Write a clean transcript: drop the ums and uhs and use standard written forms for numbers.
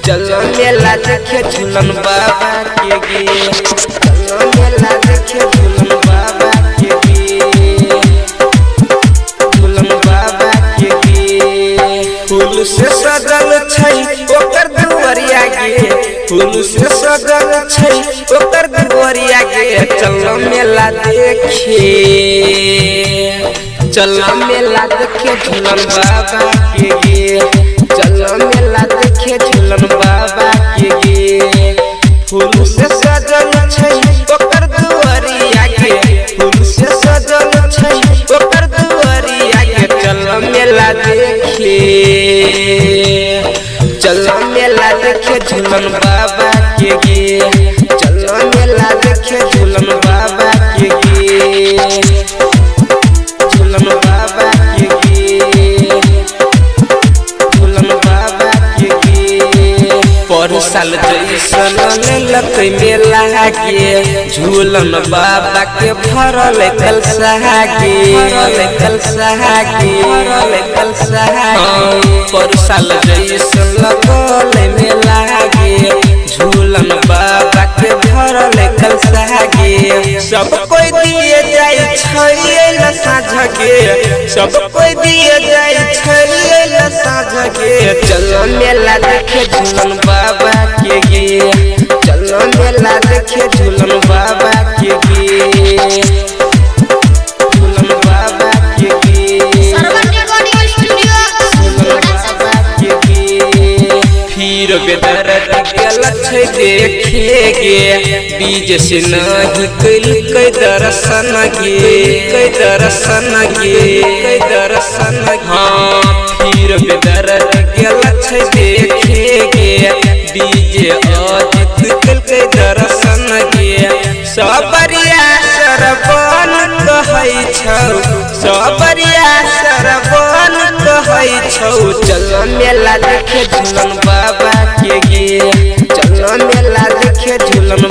चलो मेला देखे झूलन बाबा के गे चलो मेला देखे झूलन बाबा के गे झूलन बाबा के गे फूल से सजल छै ओकर दुआरिया गे फूल से सजल छै ओकर दुआरिया गे चलो मेला देखे चलो मेला देखे झूलन बाबा के गे चलो मेला देखे झूलन बाबा के गे फूल से सजल छै ओकर दुआरिया गे फूल से सजल छै ओकर दुआरिया गे चलो मेला देखे चलो मेला देखे झूलन बाबा के गे चलो मेला देखे झूलन बाबा के गे झूलन बाबा के गे झूलन बाबा के गे पर साल जैसन लेलक मेला गे झूलन बाबा के भरल कलसा गे पर साल जैसन लगल मेला गे झूलन बाबा के भरल कलसा गे सब कोई दिए जाय छै साँझ गे सब कोई दिए जाय छै साँझ गे चलो मेला देखे झूलन बाबा के गे चलो मेला देखे झूलन बाबा के गे झूलन बाबा के गे फिर बेदर्द गेल छै देखे गे बीज से नहीं कैल दर्शन हाँ फिर बेदर्द गेल छै देखे गे बीज अजित कैल दर्शन गे सबरिया सरबन कहै छौ सबरिया सरबन कहै छौ चलो मेला देखे झूलन बाबा के गे चलो मेला देखे झूलन